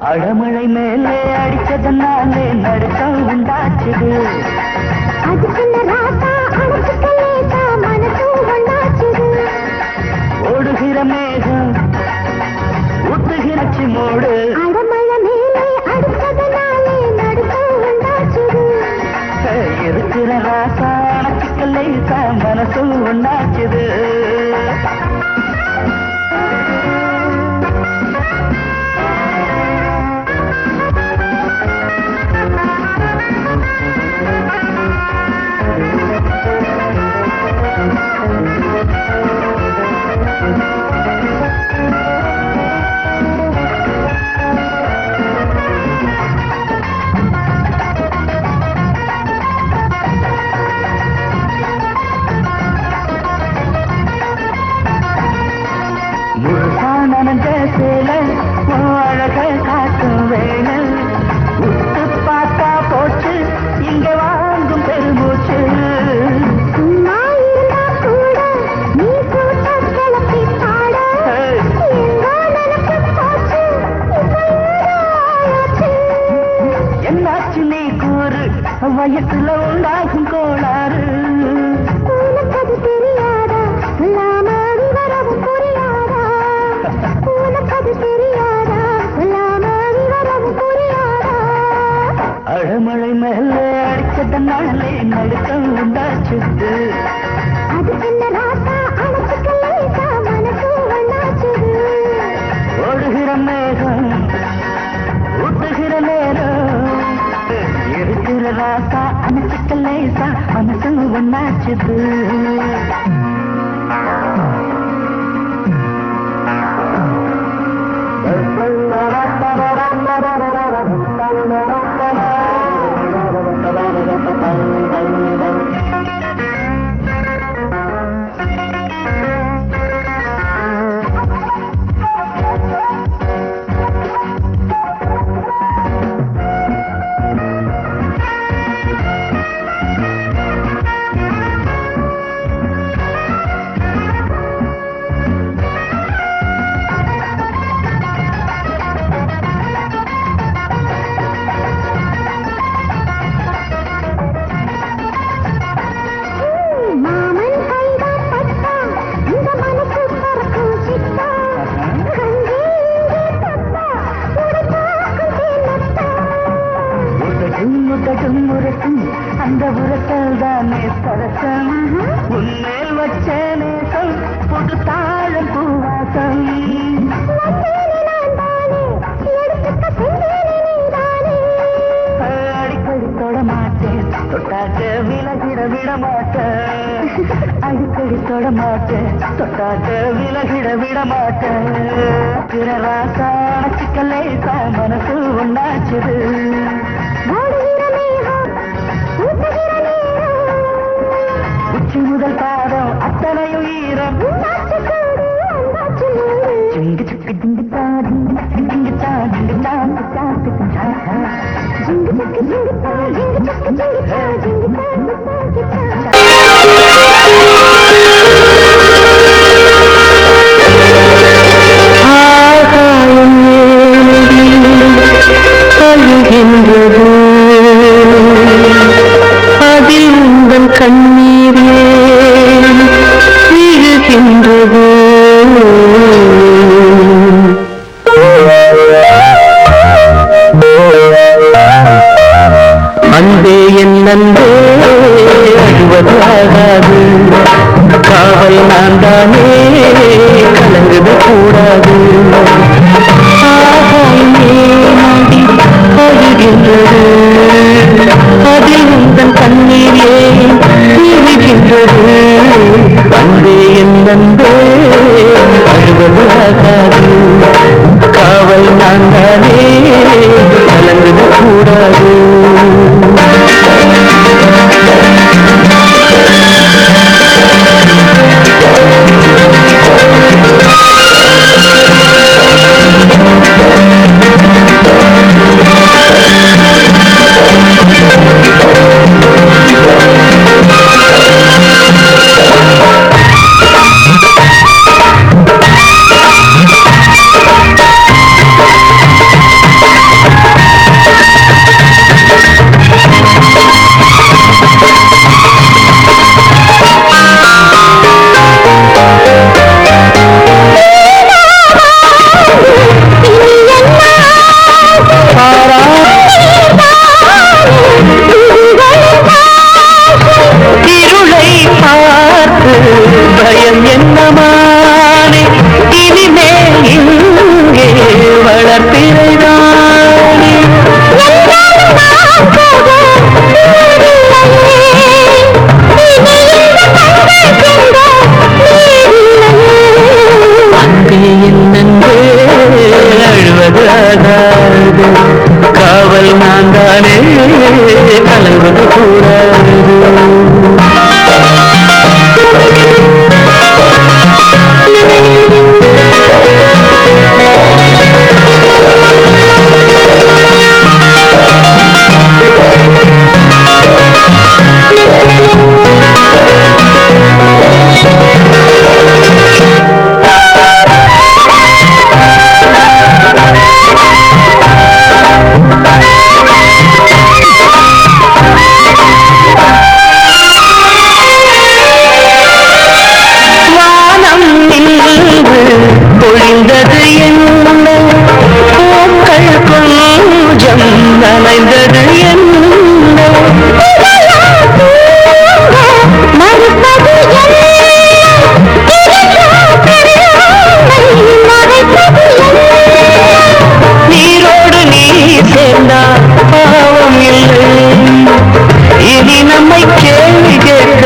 அடமழை மேலே அடிச்சதனாலே நடுக்கம் உண்டாச்சுது. ஓடுகிற மேகம் ஊத்துகிற சிமோடு இருக்கிற ராசா அணைச்சிக்கலை மனசு உண்டாச்சுது. அழக காட்டும் வேணல் உத்து பார்த்தா போச்சு இங்க வாங்கும் பெருமூச்சு. என்னாச்சு நீ கூறு வயசுல உண்டாகும் கோளாறு. அழமழை மேல அடிச்சதனாலே நடுக்கம் உண்டாச்சுது. ஓடுகிற மேகம் ஊட்டுகிற நேரம் இருக்கிற ராசா அணைச்சிக்க லேசா மனசு ஒன்னாச்சுது. உதடும் முரசும் அந்த உரசல் தானே சரசம் உன்மேல் வச்ச நேசம் புது தாழம் பூவாசம் அடிக்கடி தொட மாட்டேன் தொட்டாக்க விலகிட விட மாட்டேன் அடிக்கடி தொட மாட்டேன் தொட்டாக்க விலகிட விட மாட்டேன் ராசான சிக்கலேசா மனசு ஒன்னாச்சுது உச்சி முதல் பாதம் அத்தனையும் ஈரம் ஜிங்கு சுக்கு ஜிங்கு தாடி ஜிங்கு தா ஜிங்கு தா ஜிங்கு சுக்கு ஜிங்கு தா ஜிங்கு சுக்கு ஜிங்கு தா ஜிங்கு தா ஆகாயம் அழுகின்றது அதில் உங்கள் கண்ணீரே விழுகின்றது அன்பே என் நன்பே அழுவதாகாது காவல் நான் தானே கலங்குது கூடாது ஆகாயமே நாடி அழுகின்றது அதில் உங்கள் கண்ணீர் ஏன் விழுகின்றது அன்பே என் நன்பே அழுவதாகாது காவல் நான் தானே கலங்குது கூடாது காவல் நான் தானே கலங்குது கூடாது பொழிந்தது என்ன பூக்கள் கொஞ்சம் நனைந்தது என்ன நீரோடு நீர் சேர்ந்தால் பாவம் இல்லை இனி நம்மை கேள்வி கேட்க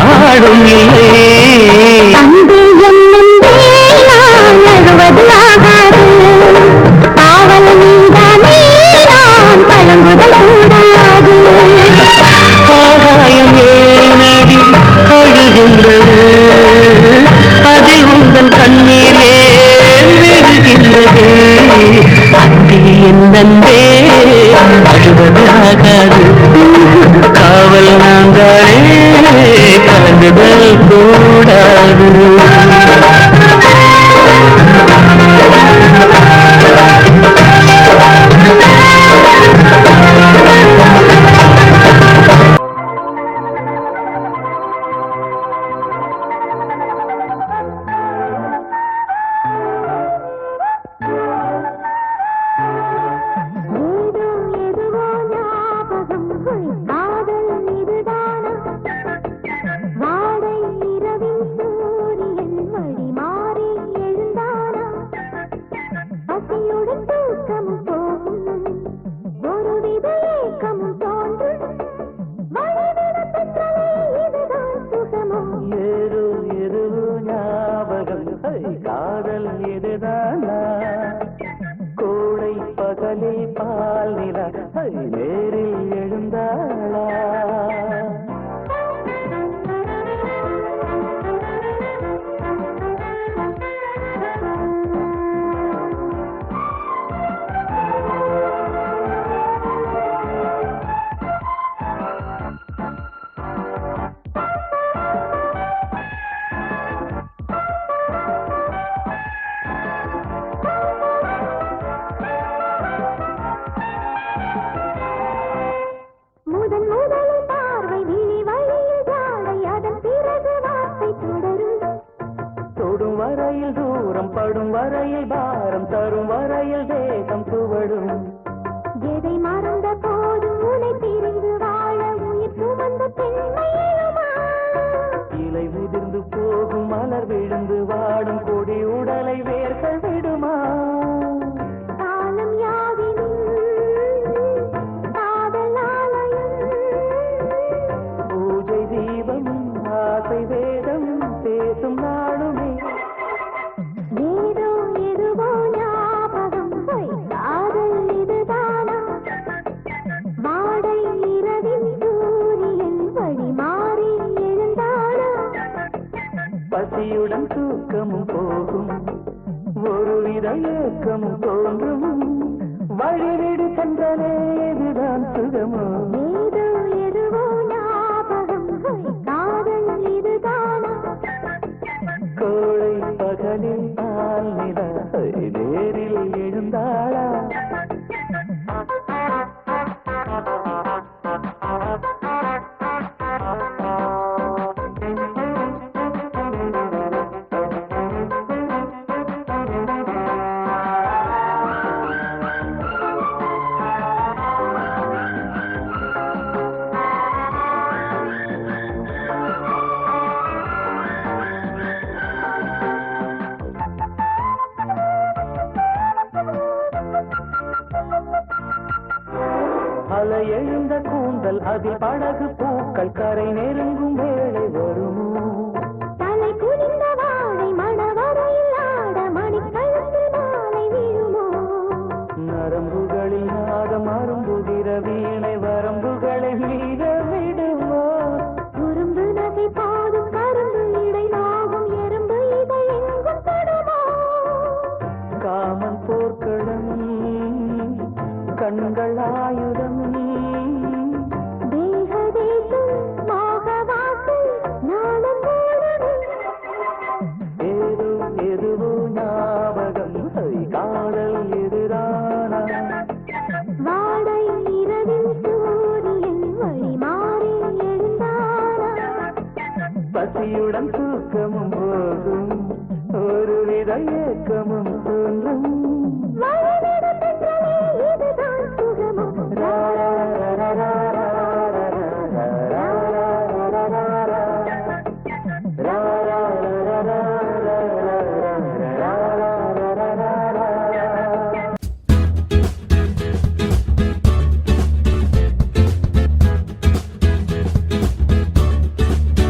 ஆடும் இல்லை அதில் உங்கள் கண்ணீரே விழுகின்றது அன்பே என் நன்பே அழுவது ஆகாது காவல் நான் தானே கலங்குதல் கூடாது நேரில் எழுந்தாளா வரையில் தூரம் படும் வரையில் பாரம் தரும் வரையில் தேகம் துவடும் எதை மறந்த போதும் உனை பிரிந்து வாழ உயிர் சுமந்த பெண்மையுமா இலை உதிர்ந்து போகும் மலர் விழுந்து வாடும் கொடி உடலை வேர்கள் விடுமா காலம் யாவினும் காதல் ஆலயம் பூஜை தீபம் ஆசை வேதம் பேசும் நாளுமே ஏதோ எதுவோ ஞாபகம் காதல் இதுதானா வாடை இரவின் சூரியன் வழி மாறி எழுந்தானா பசியுடன் தூக்கமும் போகும் ஒருவித ஏக்கமும் தோன்றும் வழிவிடு சென்றனே இதுதான் சுகமோ ஏதோ எதுவோ ஞாபகம் காதல் இதுதானா கோழை பகலில் ஆள் நிலா நேரில் எழுந்தாளா அலை எழுந்த கூந்தல் அதில் படகு பூக்கள் கரை நெருங்கும் வேளை வருமோ தலை குனிந்த வாழை மணவரையில் ஆட மணிக்கழுத்தில் மாலை விழுமோ நரம்புகளில் நாதம் அரும்புகிற வீணை வரம்புகளை மீத விடுமோ குறும்பு நகை பாடும் கரும்பு இடை நாகும் எறும்பு இதை எங்கும் தொடுமோ காமன் போர்க்களம் கண்கள் ஆயுதம் தேகதேசம் மோகவாசல் நாளும் போடுமே ஏதோ எதுவோ ஞாபகம் காதல் எதிரானா வாடை இரவில் சூரியன் வழி மாறி எழுந்தானா பசியுடன் தூக்கமும் போகும் ஒருவித ஏக்கமும் தோன்றும்